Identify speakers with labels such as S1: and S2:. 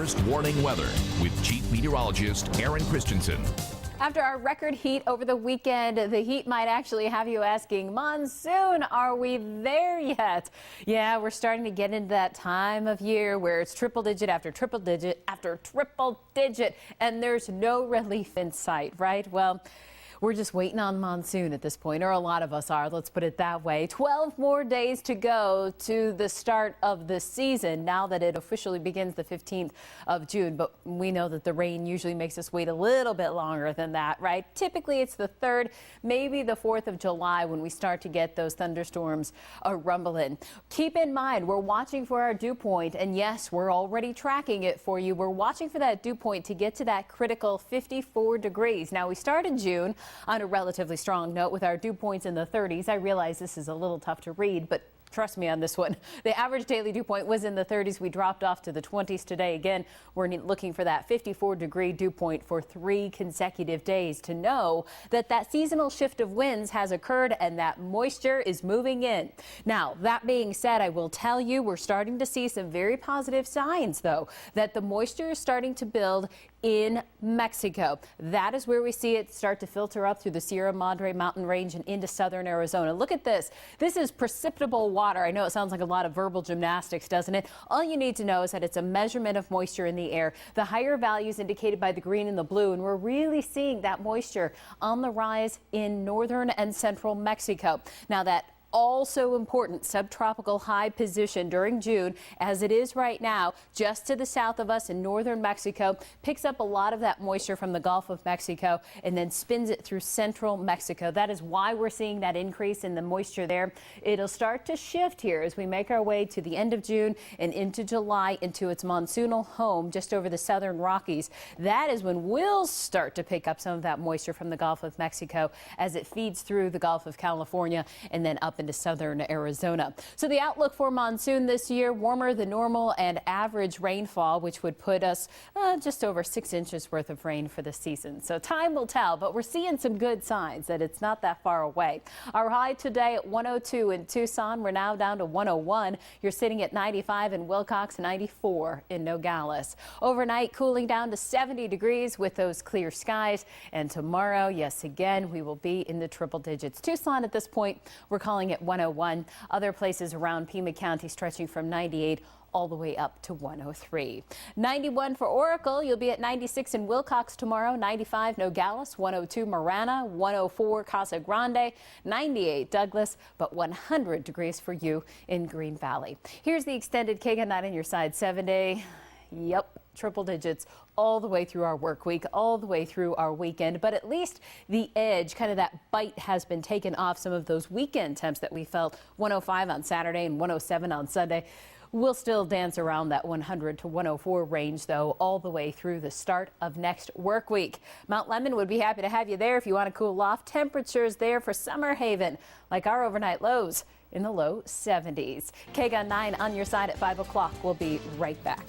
S1: first warning weather with Chief Meteorologist Erin Christiansen.
S2: After our record heat over the weekend, the heat might actually have you asking, monsoon, are we there yet? Yeah, we're starting to get into that time of year where it's triple digit after triple digit after triple digit, and there's no relief in sight, right? Well, we're just waiting on monsoon at this point, or a lot of us are, let's put it that way. 12 more days to go to the start of the season now that it officially begins the 15th of June. But we know that the rain usually makes us wait a little bit longer than that, right? Typically it's the 3rd, maybe the 4th of July when we start to get those thunderstorms rumbling. Keep in mind, we're watching for our dew point, and yes, we're already tracking it for you. We're watching for that dew point to get to that critical 54 degrees. Now, we started June on a relatively strong note with our dew points in the 30s. I realize this is a little tough to read, but trust me on this one. The average daily dew point was in the 30s. We dropped off to the 20s today. Again, we're looking for that 54-degree dew point for 3 consecutive days to know that that seasonal shift of winds has occurred and that moisture is moving in. Now, that being said, I will tell you we're starting to see some very positive signs, though, that the moisture is starting to build in Mexico. That is where we see it start to filter up through the Sierra Madre mountain range and into southern Arizona. Look at this. This is precipitable water. I know it sounds like a lot of verbal gymnastics, doesn't it? All you need to know is that it's a measurement of moisture in the air. The higher values indicated by the green and the blue, and we're really seeing that moisture on the rise in northern and central Mexico. Now, that also important subtropical high position during June, as it is right now, just to the south of us in northern Mexico, picks up a lot of that moisture from the Gulf of Mexico and then spins it through central Mexico. That is why we're seeing that increase in the moisture there. It'll start to shift here as we make our way to the end of June and into July, into its monsoonal home just over the southern Rockies. That is when we'll start to pick up some of that moisture from the Gulf of Mexico as it feeds through the Gulf of California and then up into southern Arizona. So the outlook for monsoon this year, warmer than normal and average rainfall, which would put us just over 6 inches worth of rain for the season. So time will tell, but we're seeing some good signs that it's not that far away. Our high today at 102 in Tucson. We're now down to 101. You're sitting at 95 in Wilcox, 94 in Nogales. Overnight, cooling down to 70 degrees with those clear skies. And tomorrow, yes, again, we will be in the triple digits. Tucson at this point, we're calling it 101. Other places around Pima County stretching from 98 all the way up to 103. 91 for Oracle. You'll be at 96 in Wilcox tomorrow, 95 Nogales, 102 Marana, 104 Casa Grande, 98 Douglas, but 100 degrees for you in Green Valley. Here's the extended KGUN-9 on your side 7-day. Yep, triple digits all the way through our work week, all the way through our weekend. But at least the edge, kind of that bite, has been taken off some of those weekend temps that we felt. 105 on Saturday and 107 on Sunday. We'll still dance around that 100 to 104 range, though, all the way through the start of next work week. Mount Lemmon would be happy to have you there if you want to cool off. Temperatures there for Summer Haven, like our overnight lows in the low 70s. KGUN-9 on your side at 5 o'clock. We'll be right back.